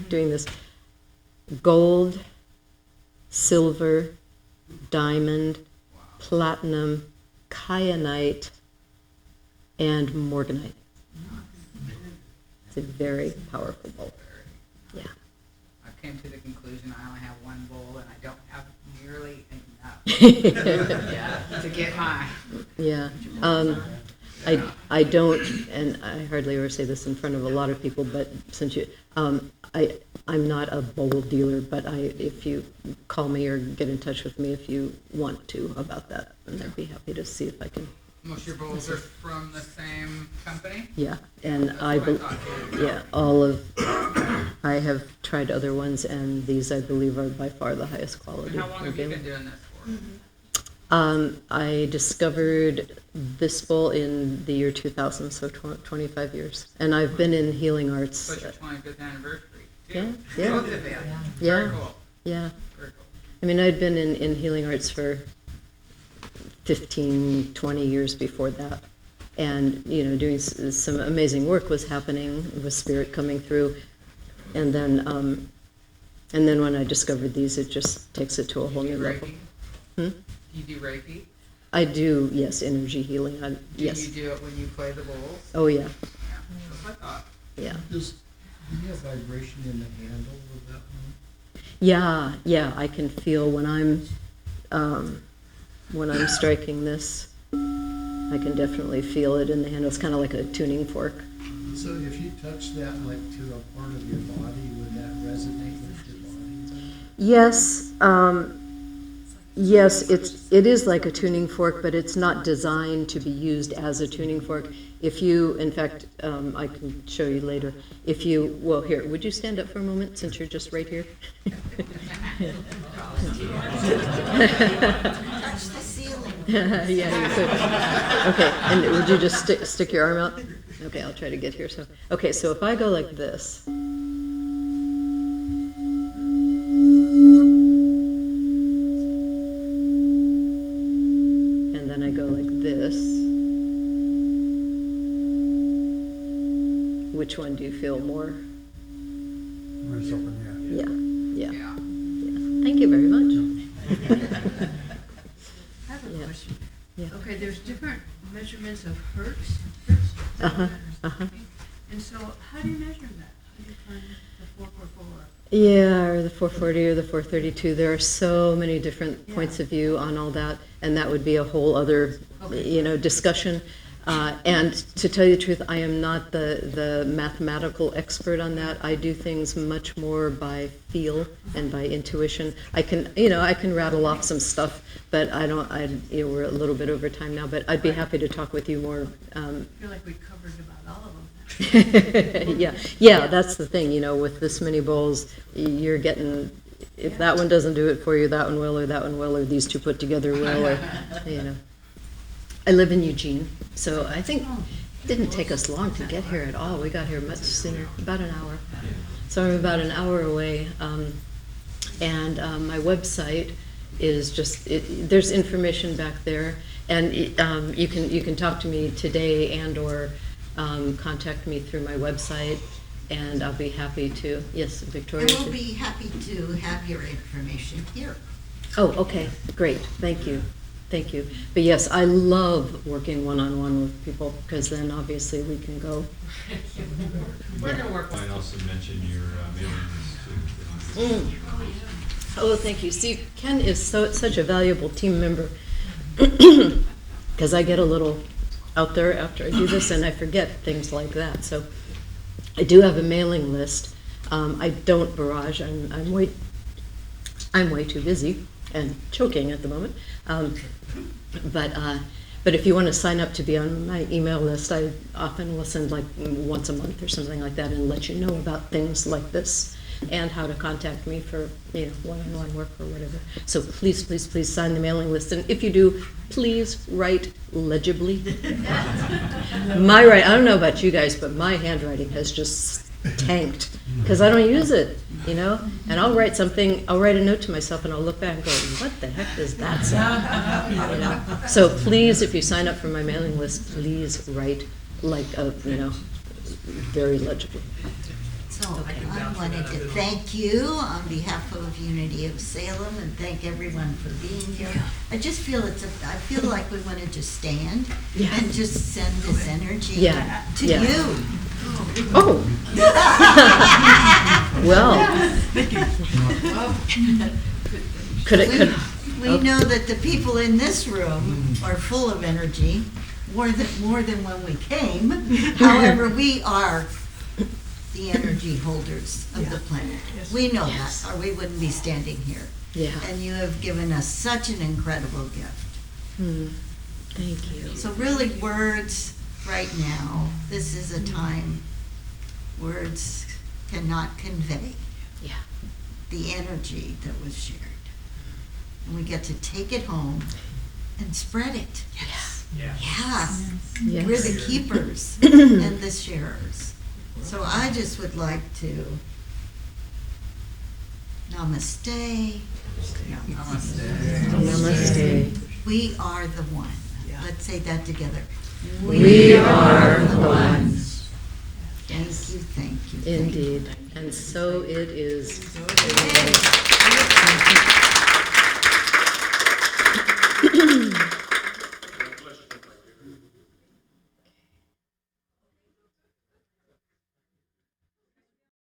doing this. Gold, silver, diamond, platinum, kyanite, and morganite. It's a very powerful bowl. Yeah. I came to the conclusion I only have one bowl and I don't have nearly enough to get mine. Yeah. I don't, and I hardly ever say this in front of a lot of people, but since you, I'm not a bowl dealer, but if you call me or get in touch with me if you want to about that, and I'd be happy to see if I can. Most of your bowls are from the same company? Yeah, and That's I have tried other ones, and these I believe are by far the highest quality. And how long have you been doing this for? I discovered this bowl in the year 2000, so 25 years. And I've been in healing arts. So it's your 25th anniversary, Yeah, too. yeah. Both of them. Yeah, Very cool. yeah. Very cool. I mean, I'd been in healing arts for 15, 20 years before that. And, doing some amazing work was happening with spirit coming through. And then when I discovered these, it just takes it to a whole Do new you level. Reiki? Do you do Reiki? I do, yes, energy healing. Do Yes. you do it when you play the bowls? Oh, yeah, Yeah, that's what I thought. yeah. Do you have vibration in the handle of that one? Yeah, I can feel when I'm striking this. I can definitely feel it in the handle. It's kind of like a tuning fork. So if you touch that like to a part of your body, would that resonate with your body? Yes, yes, it is like a tuning fork, but it's not designed to be used as a tuning fork. If you, in fact, I can show you later. If you, well, here, would you stand up for a moment since you're just right here? Touch the ceiling. Yeah, you could. Okay, and would you just stick your arm out? Okay, I'll try to get here. So if I go like this. And then I go like this. Which one do you feel more? Where's open, Yeah. Yeah. Thank you very much. I have a Yeah. question. Yeah. Okay, there's different measurements of hertz. Uh-huh, uh-huh. And so how do you measure that? How do you find the 444? Yeah, or the 440 or the 432. There are so many different points of view on all that, and that would be a whole other, discussion. And to tell you the truth, I am not the mathematical expert on that. I do things much more by feel and by intuition. I can rattle off some stuff, but we're a little bit over time now, but I'd be happy to talk with you more. I feel like we covered about all of them. Yeah, that's the thing, with this many bowls, you're getting, if that one doesn't do it for you, that one will, or these two put together will, or. I live in Eugene, so I think it didn't take us long to get here at all. We got here much sooner, about an hour. So I'm about an hour away, and my website is just, there's information back there, and you can talk to me today and or contact me through my website, and I'll be happy to. Yes, Victoria? And we'll be happy to have your information here. Oh, okay, great, thank you. Thank you. But yes, I love working one-on-one with people, because then obviously we can go. We're going to work I'd also mention your mailing list too. Oh, thank you. See, Ken is such a valuable team member, because I get a little out there after I do this, and I forget things like that. So I do have a mailing list. I don't barrage. I'm way too busy and choking at the moment. But if you want to sign up to be on my email list, I often will send like once a month or something like that and let you know about things like this and how to contact me for one-on-one work or whatever. So please, please, please sign the mailing list. And if you do, please write legibly. I don't know about you guys, but my handwriting has just tanked because I don't use it, and I'll write a note to myself and I'll look back and go, what the heck does that say? So please, if you sign up for my mailing list, please write very legibly. So I'm wanted to thank you on behalf of Unity of Salem and thank everyone for being here. I just feel I feel like we want to just stand Yeah. and just send this energy Yeah. to Yeah. you. Oh. Well. We know that the people in this room are full of energy, more than when we came. However, we are the energy holders of the planet. We know that, or we wouldn't be standing here. Yeah. And you have given us such an incredible gift. Thank you. So really, words right now, this is a time words cannot convey Yeah. the energy that was shared. And we get to take it home and spread it. Yes. Yeah. Yes. We're the keepers and the sharers. So I just would like to namaste. Namaste. We are the one. Let's say that together. We are the ones. Thank you, thank you. Thank you. Indeed. And so it is. Yay.